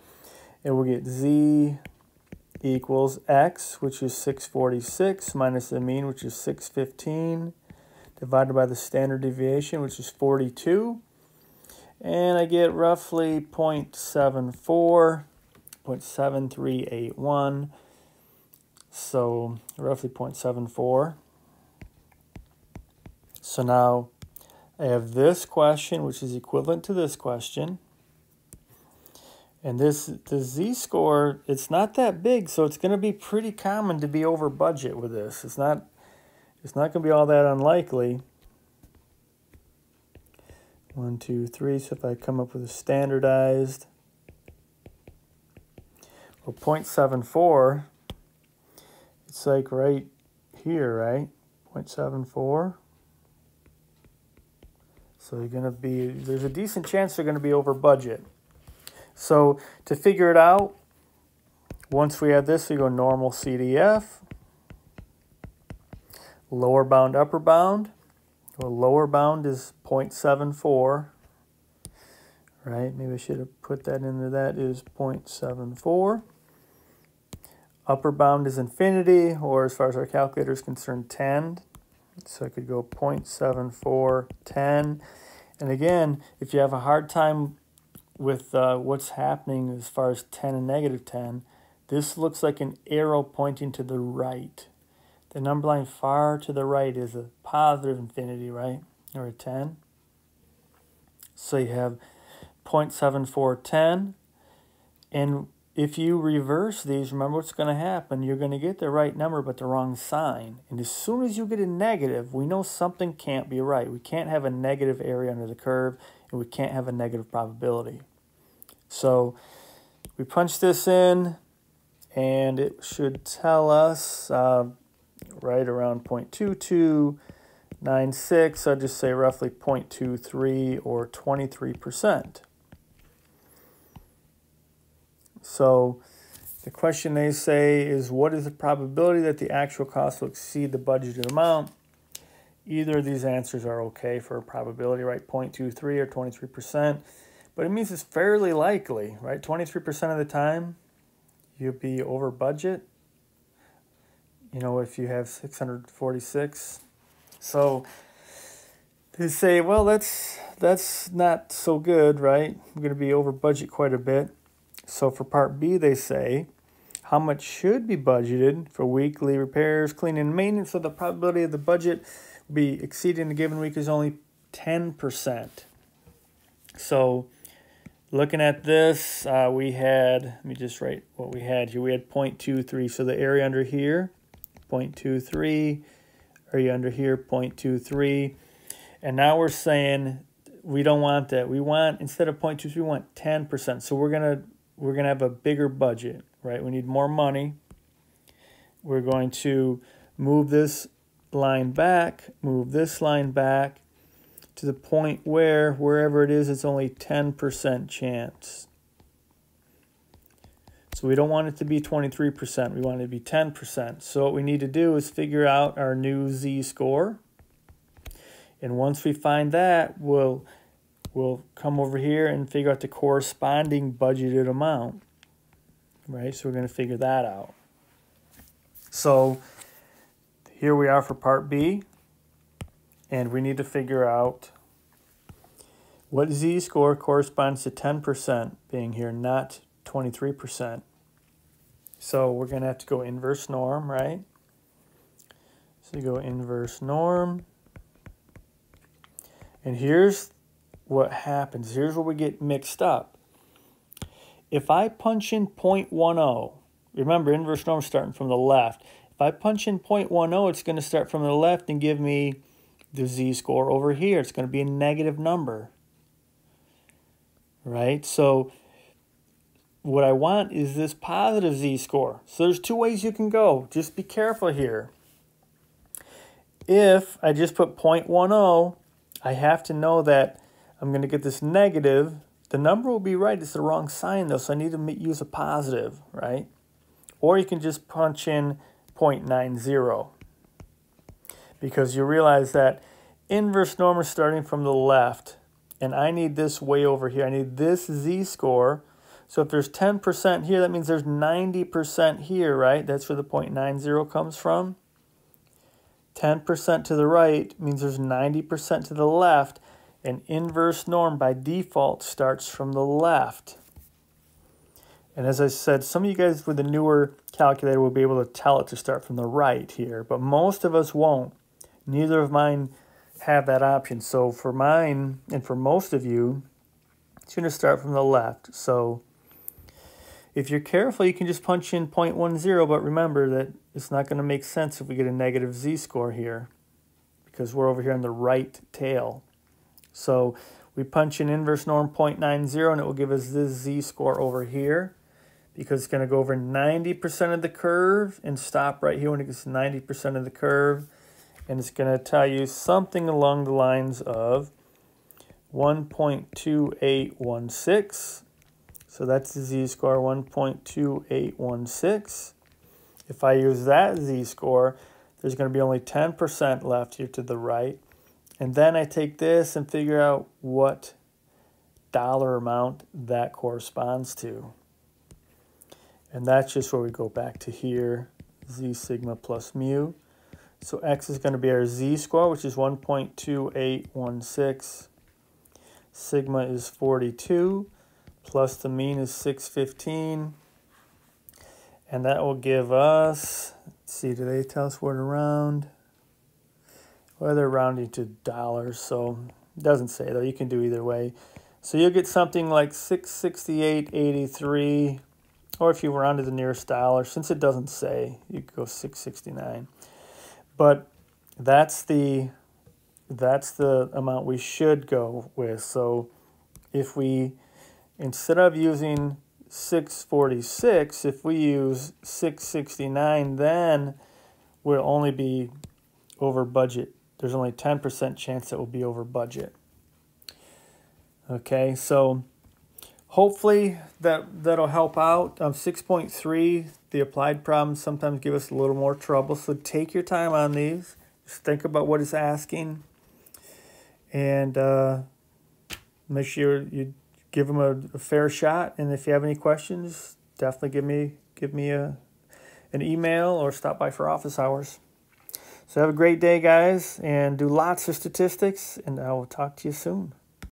and we'll get z equals x, which is 646, minus the mean, which is 615, divided by the standard deviation, which is 42. And I get roughly 0.74, 0.7381, so roughly 0.74. So now I have this question, which is equivalent to this question. And the z-score, it's not that big, so it's going to be pretty common to be over budget with this. It's not going to be all that unlikely. 1, 2, 3. So if I come up with a standardized, well, 0.74, it's like right here, right? 0.74. So there's a decent chance they're going to be over budget. So to figure it out, once we have this, we go normal CDF, lower bound, upper bound. Well, lower bound is 0.74, right? Maybe I should have put that into that, is 0.74. Upper bound is infinity, or as far as our calculator is concerned, 10. So I could go 0.74, 10. And again, if you have a hard time with what's happening as far as 10 and negative 10, this looks like an arrow pointing to the right. The number line far to the right is a positive infinity, right? Or a 10. So you have 0.74, 10. And if you reverse these, remember what's going to happen. You're going to get the right number but the wrong sign. And as soon as you get a negative, we know something can't be right. We can't have a negative area under the curve, and we can't have a negative probability. So we punch this in, and it should tell us right around 0.2296. I'll just say roughly 0.23 or 23%. So the question they say is, what is the probability that the actual cost will exceed the budgeted amount? Either of these answers are okay for a probability, right? 0.23 or 23%. But it means it's fairly likely, right? 23% of the time, you'll be over budget. You know, if you have 646. So They say, well, that's not so good, right? We're going to be over budget quite a bit. So for part B, they say, how much should be budgeted for weekly repairs, cleaning, and maintenance? So the probability of the budget be exceeding a given week is only 10%. So looking at this, we had, let me just write what we had here. We had 0.23. So the area under here, 0.23, area under here, 0.23. And now we're saying we don't want that. We want, instead of 0.23, we want 10%. So we're gonna have a bigger budget, right? We need more money. We're going to move this line back, move this line back to the point where, wherever it is, it's only 10% chance. So we don't want it to be 23%. We want it to be 10%. So what we need to do is figure out our new z-score. And once we find that, we'll come over here and figure out the corresponding budgeted amount, right? So we're going to figure that out. So here we are for part B, and we need to figure out what z-score corresponds to 10% being here, not 23%. So we're going to have to go inverse norm, right? So you go inverse norm. And here's what happens. Here's where we get mixed up. If I punch in 0.10, remember inverse norm starting from the left. If I punch in 0.10, it's going to start from the left and give me the z-score over here. It's going to be a negative number, right? So what I want is this positive z-score. So there's two ways you can go. Just be careful here. If I just put 0.10, I have to know that I'm going to get this negative. The number will be right. It's the wrong sign, though, so I need to use a positive, right? Or you can just punch in 0.90 because you realize that inverse norm is starting from the left, and I need this way over here. I need this z-score. So if there's 10% here, that means there's 90% here, right? That's where the 0.90 comes from. 10% to the right means there's 90% to the left, and inverse norm by default starts from the left. And as I said, some of you guys with a newer calculator will be able to tell it to start from the right here, but most of us won't. Neither of mine have that option. So for mine, and for most of you, it's going to start from the left. So if you're careful, you can just punch in 0.10, but remember that it's not going to make sense if we get a negative z-score here because we're over here on the right tail. So we punch in inverse norm 0.90, and it will give us this z-score over here because it's going to go over 90% of the curve and stop right here when it gets 90% of the curve. And it's going to tell you something along the lines of 1.2816. So that's the z-score, 1.2816. If I use that z-score, there's going to be only 10% left here to the right. And then I take this and figure out what dollar amount that corresponds to. And that's just where we go back to here, z sigma plus mu. So x is going to be our z-score, which is 1.2816. Sigma is 42. Plus the mean is 615, and that will give us, let's see, do they tell us where to round? Well, they're rounding to dollars, so it doesn't say, though. You can do either way. So you'll get something like 668.83, or if you round to the nearest dollar, since it doesn't say, you could go 669. But that's the amount we should go with. So if we, instead of using 646, if we use 669, then we'll only be over budget. There's only 10% chance that we'll be over budget. Okay, so hopefully that'll help out. 6.3, the applied problems sometimes give us a little more trouble, so take your time on these. Just think about what it's asking, and make sure you give them a fair shot. And if you have any questions, definitely give me an email or stop by for office hours. So have a great day, guys, and do lots of statistics, and I will talk to you soon.